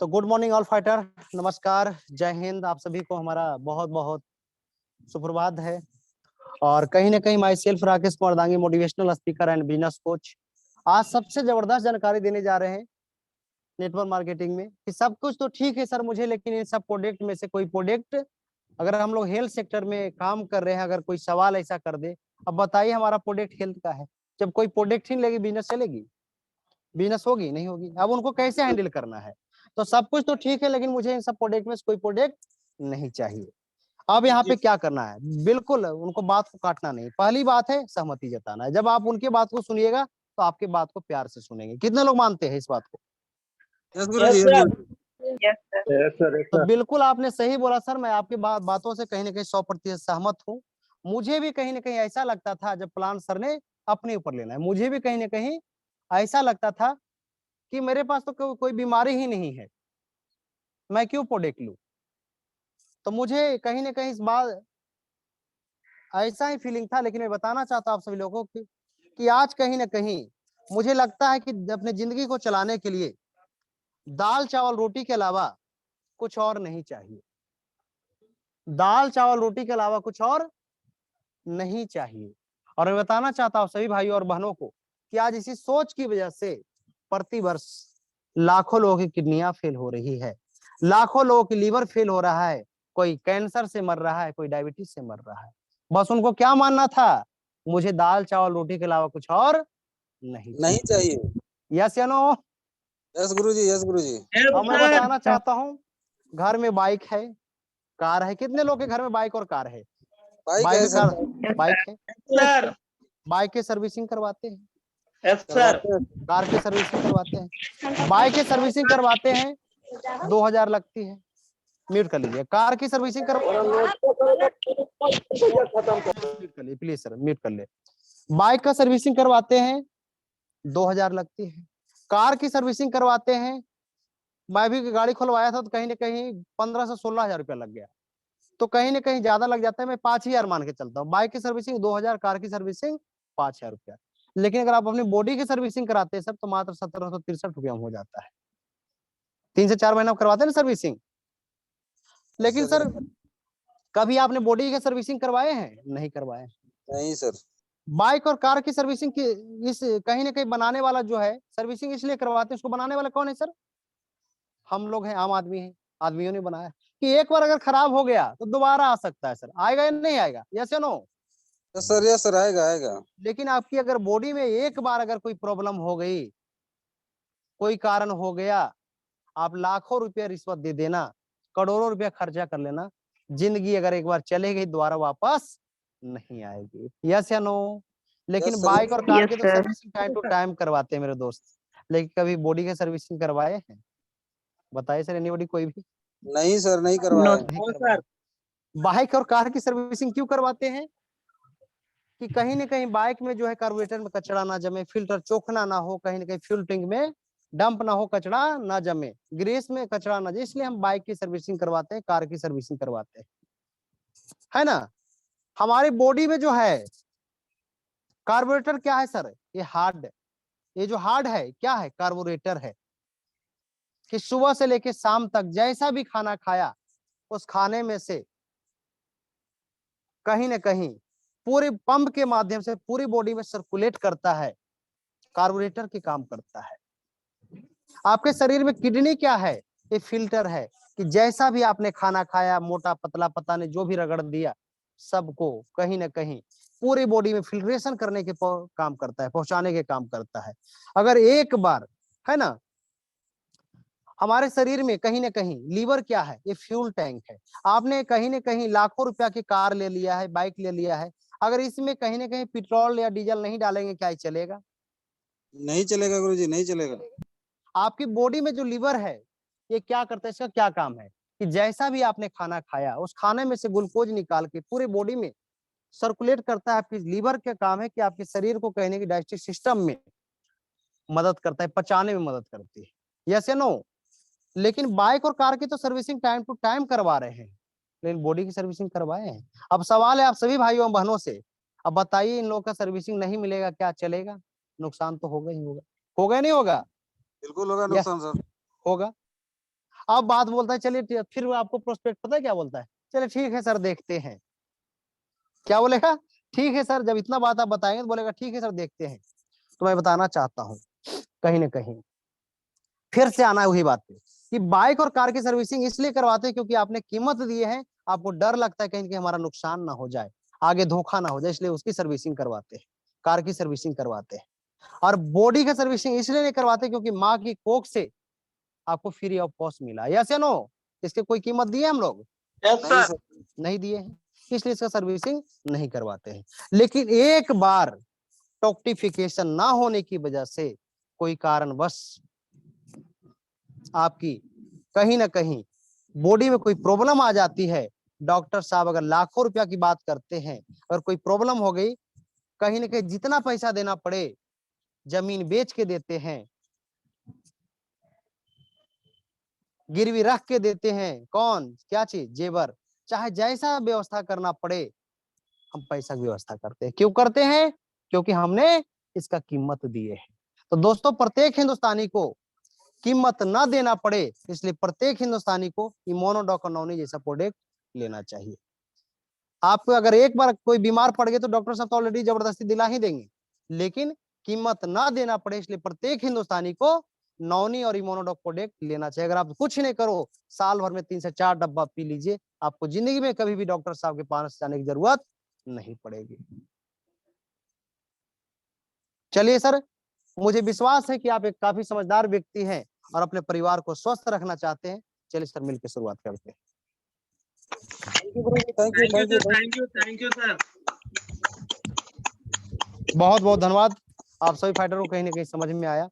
तो good morning all fighter, नमस्कार, जय हिंद। आप सभी को हमारा बहुत बहुत सुप्रभात है। और कहीं ना कहीं my self Rakesh Kumar Dangi, motivational speaker and business coach, आज सबसे जबरदस्त जानकारी देने जा रहे हैं नेटवर्क मार्केटिंग में कि सब कुछ तो ठीक है सर मुझे, लेकिन इन सब प्रोडक्ट में से कोई प्रोडक्ट अगर हम लोग हेल्थ सेक्टर में काम कर रहे हैं, अगर कोई सवाल ऐसा कर दे, अब बताइए हमारा प्रोडक्ट हेल्थ का है, जब कोई प्रोडक्ट ही नहीं लेगी बिजनेस चलेगी? बिजनेस होगी नहीं होगी। अब उनको कैसे हैंडल करना है? तो सब कुछ तो ठीक है, लेकिन मुझे इन सब प्रोडक्ट में से कोई प्रोडक्ट नहीं चाहिए। अब यहाँ पे क्या करना है? बिल्कुल उनको बात को काटना नहीं। पहली बात है सहमति जताना है। जब आप उनकी बात को सुनिएगा तो आपकी बात को प्यार से सुनेंगे। कितने लोग मानते हैं इस बात को? तो बिल्कुल आपने सही बोला सर, मैं आपकी बातों से कहीं ना कहीं 100% सहमत हूँ। मुझे भी कहीं ना कहीं ऐसा लगता था जब प्लान सर ने अपने ऊपर लेना है, मुझे भी कहीं ना कहीं ऐसा लगता था कि मेरे पास तो कोई बीमारी ही नहीं है, मैं क्यों प्रोडक्ट लूं। तो मुझे कहीं ना कहीं इस बात ऐसा ही फीलिंग था। लेकिन मैं बताना चाहता हूँ आप सभी लोगों को कि आज कहीं ना कहीं मुझे लगता है कि अपने जिंदगी को चलाने के लिए दाल चावल रोटी के अलावा कुछ और नहीं चाहिए। दाल चावल रोटी के अलावा कुछ और नहीं चाहिए। और मैं बताना चाहता हूँ सभी भाइयों और बहनों को कि आज इसी सोच की वजह से प्रति वर्ष लाखों लोगों की किडनियां फेल हो रही है, लाखों लोगों की लीवर फेल हो रहा है, कोई कैंसर से मर रहा है, कोई डायबिटीज से मर रहा है। बस उनको क्या मानना था? मुझे दाल चावल रोटी के अलावा कुछ और नहीं चाहिए। यस या नो? यस गुरुजी, यस गुरुजी। अब मैं बताना चाहता हूँ, घर में बाइक है, कार है। कितने लोग के घर में बाइक और कार है? बाइक है सर। बाइक है। बाइक की सर्विसिंग करवाते हैं, कार की सर्विसिंग करवाते हैं, बाइक की सर्विसिंग करवाते हैं 2000 लगती है। म्यूट कर लीजिए। कार की सर्विसिंग म्यूट कर लीजिए प्लीज सर, म्यूट कर ले। बाइक का सर्विसिंग करवाते हैं 2000 लगती है, कार की सर्विसिंग करवाते हैं, मैं भी गाड़ी खुलवाया था तो कहीं ना कहीं 15 से 16 हजार रुपया लग गया। तो कहीं ना कहीं ज्यादा लग जाता है, मैं 5000 मान के चलता हूँ। बाइक की सर्विसिंग 2000, कार की सर्विसिंग 5000 रुपया। लेकिन अगर आप अपनी बॉडी की सर्विसिंग कराते हैं सर तो मात्र 1763 रुपया हो जाता है। 3 से 4 महीना करवाते हैं ना सर्विसिंग। लेकिन सर कभी आपने बॉडी की सर्विसिंग करवाए हैं? नहीं करवाए। नहीं सर। बाइक और कार की सर्विसिंग की इस कहीं ना कहीं बनाने वाला जो है सर्विसिंग इसलिए करवाते हैं, उसको बनाने वाला कौन है सर? हम लोग हैं, आम आदमी हैं, आदमियों ने बनाया कि एक बार अगर खराब हो गया तो दोबारा आ सकता है। सर आएगा या नहीं आएगा? यस या नो? सर यस सर, आएगा आएगा। लेकिन आपकी अगर बॉडी में एक बार अगर कोई प्रॉब्लम हो गई, कोई कारण हो गया, आप लाखों रुपया रिश्वत दे देना, करोड़ों रुपया खर्चा कर लेना, जिंदगी अगर एक बार चले गई दोबारा वापस नहीं आएगी। यस या नो? लेकिन बाइक और कार की तो सर्विसिंग टाइम टू टाइम करवाते हैं मेरे दोस्त, लेकिन कभी बॉडी की सर्विसिंग करवाए हैं? बताइए सर, एनीबॉडी? कोई भी नहीं सर, नहीं करवाया। सर बाइक और कार की सर्विसिंग क्यों करवाते हैं? कि कहीं ना कहीं बाइक में जो है कार्बोरेटर में कचरा ना जमे, फिल्टर चोखना ना हो, कहीं ना कहीं फ्यूल टैंक में डंप ना हो, कचरा ना जमे, ग्रीस में कचरा ना जमे, इसलिए हम बाइक की सर्विसिंग करवाते हैं, कार की सर्विसिंग करवाते हैं, है ना? हमारी बॉडी में जो है कार्बोरेटर क्या है सर? ये हार्ड, ये जो हार्ड है क्या है? कार्बोरेटर है। कि सुबह से लेके शाम तक जैसा भी खाना खाया, उस खाने में से कहीं ना कहीं पूरे पंप के माध्यम से पूरी बॉडी में सर्कुलेट करता है, कार्बोरेटर की काम करता है। आपके शरीर में किडनी क्या है? ये फिल्टर है कि जैसा भी आपने खाना खाया, मोटा पतला पता नहीं जो भी रगड़ दिया, सबको कहीं ना कहीं पूरी बॉडी में फिल्ट्रेशन करने के काम करता है, पहुंचाने के काम करता है। अगर एक बार, है ना, हमारे शरीर में कहीं ना कहीं लीवर क्या है? ये फ्यूल टैंक है। आपने कहीं ना कहीं लाखों रुपया की कार ले लिया है, बाइक ले लिया है, अगर इसमें कहीं ना कहीं पेट्रोल या डीजल नहीं डालेंगे क्या ये चलेगा? नहीं चलेगा गुरुजी, नहीं चलेगा। आपकी बॉडी में जो लीवर है ये क्या करता है? इसका क्या काम है? कि जैसा भी आपने खाना खाया, उस खाने में से ग्लूकोज निकाल के पूरे बॉडी में सर्कुलेट करता है। आपकी लीवर का काम है कि आपके शरीर को कहने की डाइजेस्टिव सिस्टम में मदद करता है, पचाने में मदद करती है। यस या नो? लेकिन बाइक और कार की तो सर्विसिंग टाइम टू टाइम करवा रहे हैं, लेकिन बॉडी की सर्विसिंग करवाए हैं? अब सवाल है आप सभी भाइयों और बहनों से, अब बताइए इन लोगों का सर्विसिंग नहीं मिलेगा क्या चलेगा? नुकसान तो होगा ही होगा। होगा नहीं होगा? बिल्कुल होगा यस नुकसान सर। होगा। अब बात बोलता है चलिए, फिर वो आपको प्रोस्पेक्ट पता है क्या बोलता है, चलिए ठीक है सर देखते हैं। क्या बोलेगा, ठीक है सर, जब इतना बात आप बताएंगे तो बोलेगा ठीक है सर देखते हैं। तो मैं बताना चाहता हूँ कहीं ना कहीं फिर से आना है वही बात पे कि बाइक और कार की सर्विसिंग इसलिए करवाते हैं क्योंकि आपने कीमत दिए है, आपको डर लगता है कहीं हमारा नुकसान ना हो जाए, आगे धोखा ना हो जाए, इसलिए उसकी सर्विसिंग करवाते हैं, कार की सर्विसिंग करवाते हैं। और बॉडी का सर्विसिंग इसलिए नहीं करवाते क्योंकि माँ की कोख से आपको फ्री ऑफ कॉस्ट मिला, यस या नो, इसके कोई कीमत दिए हम लोग, नहीं सर। नहीं दिए हैं, इसलिए इसका सर्विसिंग नहीं करवाते हैं। लेकिन एक बार टॉक्टिफिकेशन ना होने की वजह से कोई कारणवश आपकी कहीं ना कहीं बॉडी में कोई प्रॉब्लम आ जाती है, डॉक्टर साहब अगर लाखों रुपया की बात करते हैं, अगर कोई प्रॉब्लम हो गई, कहीं ना कहीं जितना पैसा देना पड़े जमीन बेच के देते हैं, गिरवी रख के देते हैं, कौन क्या चीज, जेवर, चाहे जैसा व्यवस्था करना पड़े हम पैसा की व्यवस्था करते हैं। क्यों करते हैं, क्योंकि हमने इसका कीमत दिए है। तो दोस्तों प्रत्येक हिंदुस्तानी को कीमत ना देना पड़े, इसलिए प्रत्येक हिंदुस्तानी को इम्यूनोडोकोनोनी जैसा प्रोडक्ट लेना चाहिए। आपको अगर एक बार कोई बीमार पड़ गए तो डॉक्टर साहब तो ऑलरेडी जबरदस्ती दिला ही देंगे, लेकिन कीमत ना देना पड़े इसलिए प्रत्येक हिंदुस्तानी को नौनी और इम्यूनोडॉक प्रोडक्ट लेना चाहिए। अगर आप कुछ नहीं करो, साल भर में 3 से 4 डब्बा पी लीजिए, आपको जिंदगी में कभी भी डॉक्टर साहब के पास जाने की जरूरत नहीं पड़ेगी। चलिए सर, मुझे विश्वास है कि आप एक काफी समझदार व्यक्ति हैं और अपने परिवार को स्वस्थ रखना चाहते हैं। चलिए सर मिलकर शुरुआत करते हैं। Thank you sir. बहुत बहुत धन्यवाद। आप सभी फाइटर को कहीं ना कहीं समझ में आया।